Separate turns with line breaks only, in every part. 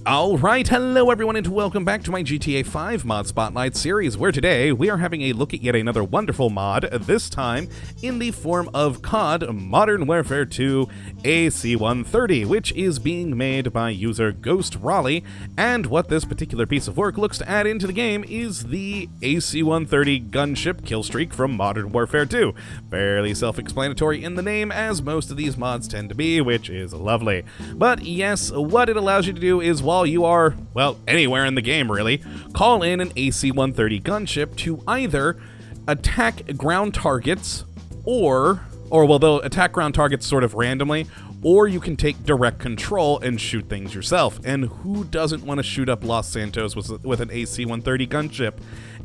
Alright, hello everyone and welcome back to my GTA 5 Mod Spotlight series, where today we are having a look at yet another wonderful mod, this time in the form of CoD Modern Warfare 2 AC-130, which is being made by user Ghost Raleigh, and what this particular piece of work looks to add into the game is the AC-130 gunship killstreak from Modern Warfare 2. Fairly self-explanatory in the name, as most of these mods tend to be, which is lovely. But yes, what it allows you to do is, while you are, well, anywhere in the game really, call in an AC-130 gunship to either attack ground targets or well, they'll attack ground targets sort of randomly, or you can take direct control and shoot things yourself. And who doesn't want to shoot up Los Santos with an AC-130 gunship?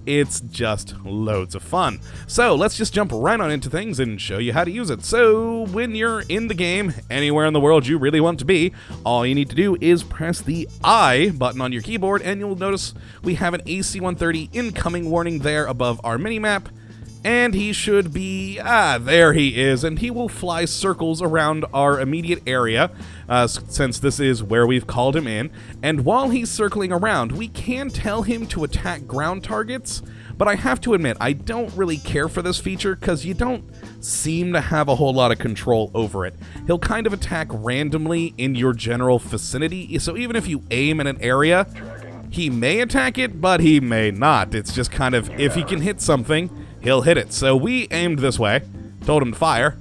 It's just loads of fun. So let's just jump right on into things and show you how to use it. So when you're in the game, anywhere in the world you really want to be, all you need to do is press the I button on your keyboard, and you'll notice we have an AC-130 incoming warning there above our minimap. And he should be, there he is, and he will fly circles around our immediate area, since this is where we've called him in. And while he's circling around, we can tell him to attack ground targets, but I have to admit, I don't really care for this feature, because you don't seem to have a whole lot of control over it. He'll kind of attack randomly in your general vicinity, so even if you aim in an area, he may attack it, but he may not. It's just kind of, if he can hit something, he'll hit it. So we aimed this way, told him to fire,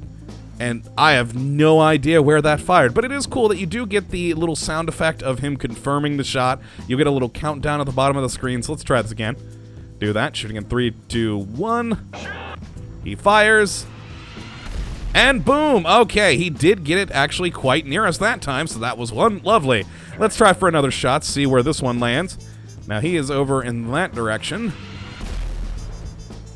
and I have no idea where that fired. But it is cool that you do get the little sound effect of him confirming the shot. You get a little countdown at the bottom of the screen. So let's try this again. Do that. Shooting in 3, 2, 1. He fires. And boom! Okay, he did get it actually quite near us that time, so that was one lovely. Let's try for another shot, see where this one lands. Now he is over in that direction.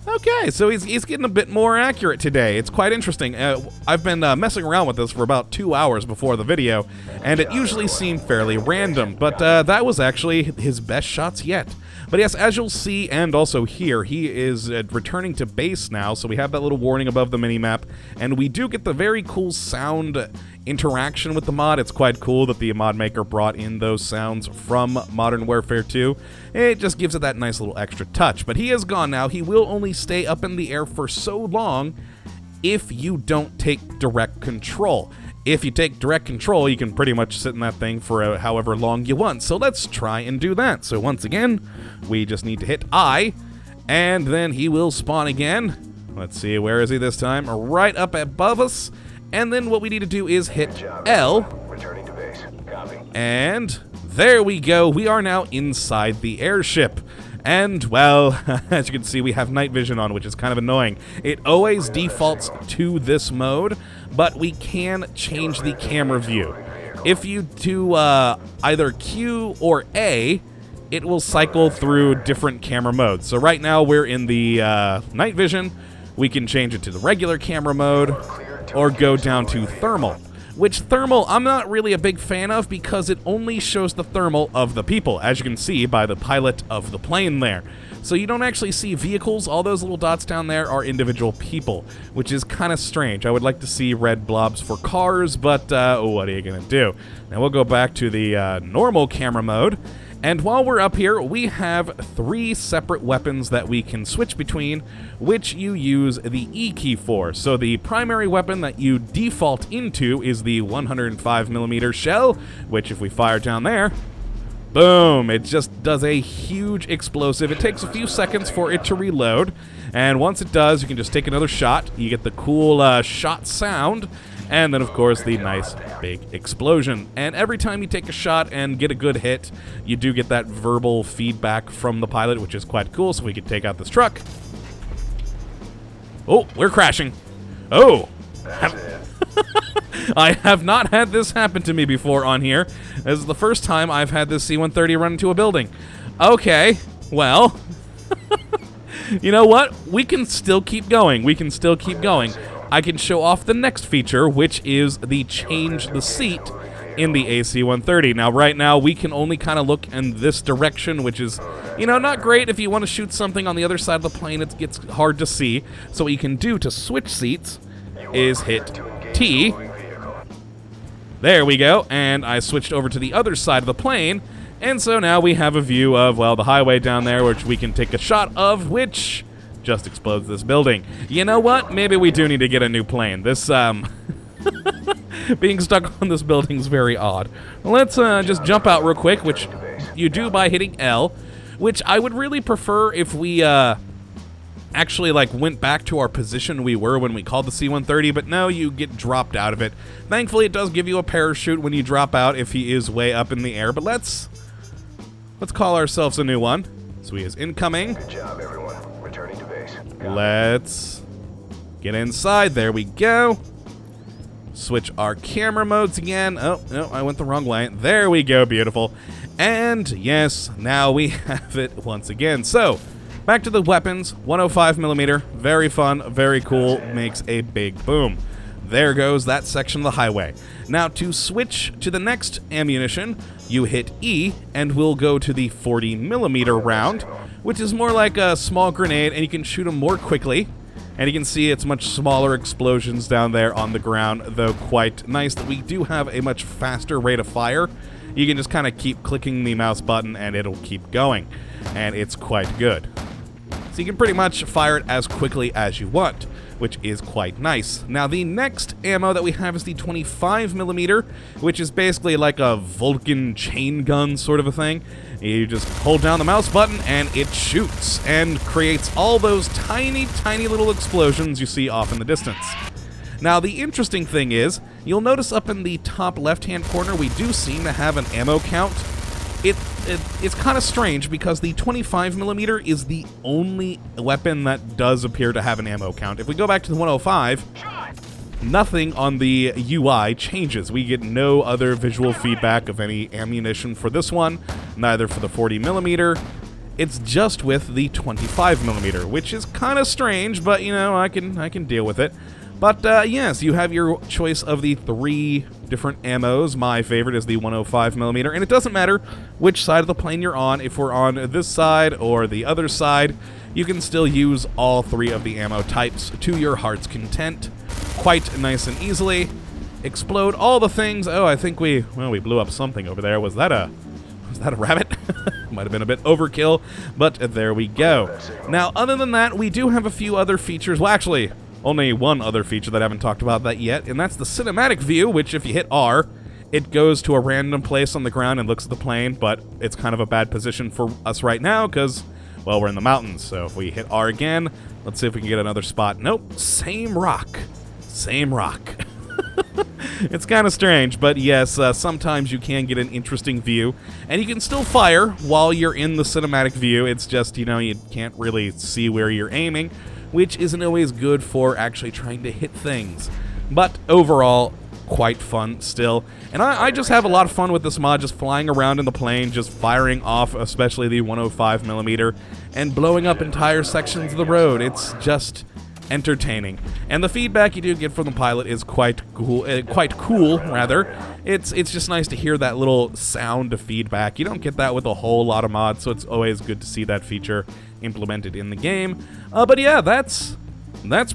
Okay, so he's getting a bit more accurate today. It's quite interesting. I've been messing around with this for about 2 hours before the video, and it usually seemed fairly random, but that was actually his best shots yet. But yes, as you'll see and also hear, he is returning to base now, so we have that little warning above the minimap, and we do get the very cool sound interaction with the mod. It's quite cool that the mod maker brought in those sounds from Modern Warfare 2. It just gives it that nice little extra touch. But he is gone now. He will only stay up in the air for so long if you don't take direct control. If you take direct control, you can pretty much sit in that thing for however long you want. So let's try and do that. So once again, we just need to hit I, and then he will spawn again. Let's see, where is he this time? Right up above us. And then what we need to do is hit L. Returning to base. Copy. And there we go. We are now inside the airship. And, well, as you can see, we have night vision on, which is kind of annoying. It always defaults to this mode, but we can change the camera view. If you do either Q or A, it will cycle through different camera modes. So right now we're in the night vision. We can change it to the regular camera mode, or go down to thermal, which thermal I'm not really a big fan of because it only shows the thermal of the people, as you can see by the pilot of the plane there. So you don't actually see vehicles. All those little dots down there are individual people, which is kind of strange. I would like to see red blobs for cars, but what are you gonna do? Now we'll go back to the normal camera mode. And while we're up here, we have 3 separate weapons that we can switch between, which you use the E key for. So the primary weapon that you default into is the 105mm shell, which if we fire down there, boom, it just does a huge explosive. It takes a few seconds for it to reload, and once it does, you can just take another shot. You get the cool shot sound, and then, of course, the nice big explosion. And every time you take a shot and get a good hit, you do get that verbal feedback from the pilot, which is quite cool, so we can take out this truck. Oh, we're crashing. Oh. I have not had this happen to me before on here. This is the first time I've had this C-130 run into a building. Okay, well, you know what? We can still keep going. We can still keep going. I can show off the next feature, which is the change the seat in the AC-130. Now, right now, we can only kind of look in this direction, which is, you know, not great. If you want to shoot something on the other side of the plane, it gets hard to see. So what you can do to switch seats is hit T. There we go, and I switched over to the other side of the plane, And so now we have a view of, well, the highway down there, which we can take a shot of, which just explodes this building. You know what? Maybe we do need to get a new plane. This, being stuck on this building is very odd. Let's just jump out real quick, which you do by hitting L, which I would really prefer if we actually like went back to our position we were when we called the C-130, but no, you get dropped out of it. Thankfully, it does give you a parachute when you drop out if he is way up in the air, but let's call ourselves a new one. So he is incoming.
Good job, everyone. Returning to base.
Let's get inside. There we go. Switch our camera modes again. Oh, no, I went the wrong way. There we go, beautiful. And yes, now we have it once again. So, back to the weapons. 105mm, very fun, very cool, makes a big boom. There goes that section of the highway. Now, to switch to the next ammunition, you hit E, and we'll go to the 40mm round, which is more like a small grenade, and you can shoot them more quickly. And you can see it's much smaller explosions down there on the ground, though quite nice that we do have a much faster rate of fire. You can just kind of keep clicking the mouse button and it'll keep going, and it's quite good. So you can pretty much fire it as quickly as you want, which is quite nice. Now the next ammo that we have is the 25mm, which is basically like a Vulcan chain gun sort of a thing. You just hold down the mouse button and it shoots and creates all those tiny, tiny little explosions you see off in the distance. Now the interesting thing is, you'll notice up in the top left-hand corner we do seem to have an ammo count. It's kind of strange because the 25mm is the only weapon that does appear to have an ammo count. If we go back to the 105, nothing on the UI changes. We get no other visual feedback of any ammunition for this one, neither for the 40mm. It's just with the 25mm, which is kind of strange, but you know, I can deal with it. But yes, you have your choice of the 3 different ammos. My favorite is the 105mm, and it doesn't matter which side of the plane you're on. If we're on this side or the other side, you can still use all 3 of the ammo types to your heart's content. Quite nice and easily. Explode all the things. Oh, I think we blew up something over there. Was that a rabbit? Might have been a bit overkill, but there we go. Now, other than that, we do have a few other features. Well, actually, only one other feature that I haven't talked about that yet, and that's the cinematic view, which if you hit R, it goes to a random place on the ground and looks at the plane, but it's kind of a bad position for us right now because, well, we're in the mountains. So if we hit R again, let's see if we can get another spot. Nope, same rock. Same rock. It's kind of strange, but yes, sometimes you can get an interesting view, and you can still fire while you're in the cinematic view. It's just, you know, you can't really see where you're aiming, which isn't always good for actually trying to hit things. But overall, quite fun still. And I just have a lot of fun with this mod, just flying around in the plane, just firing off, especially the 105mm, and blowing up entire sections of the road. It's just entertaining. And the feedback you do get from the pilot is quite cool, rather. It's just nice to hear that little sound of feedback. You don't get that with a whole lot of mods, so it's always good to see that feature implemented in the game. But yeah, that's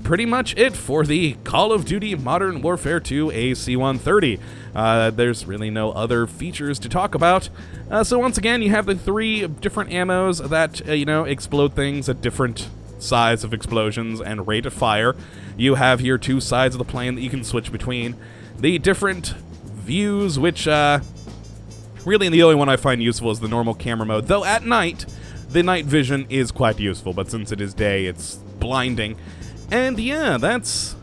pretty much it for the Call of Duty Modern Warfare 2 AC-130. There's really no other features to talk about. So once again, you have the 3 different ammos that, you know, explode things at different size of explosions and rate of fire. You have your 2 sides of the plane that you can switch between. The different views, which really the only one I find useful is the normal camera mode, though at night the night vision is quite useful, but since it is day, it's blinding. And yeah, that's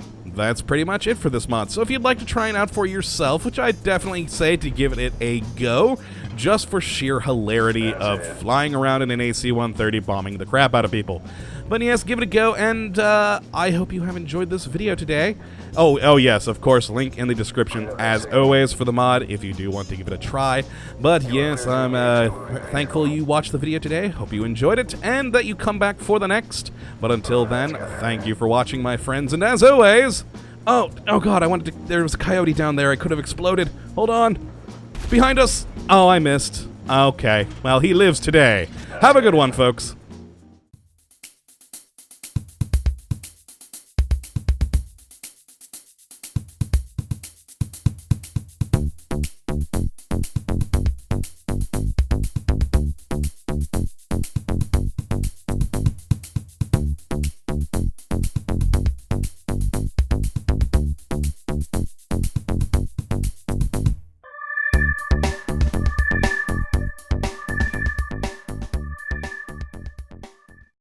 pretty much it for this mod. So if you'd like to try it out for yourself, which I definitely say to give it a go, just for sheer hilarity of flying around in an AC-130 bombing the crap out of people. But yes, give it a go, and I hope you have enjoyed this video today. Oh yes, of course, link in the description as always for the mod if you do want to give it a try. But yes, I'm thankful you watched the video today. Hope you enjoyed it, and that you come back for the next. But until then, thank you for watching, my friends, and as always... Oh god, there was a coyote down there. I could have exploded. Hold on. Behind us. Oh, I missed. Okay, well, he lives today. Have a good one, folks.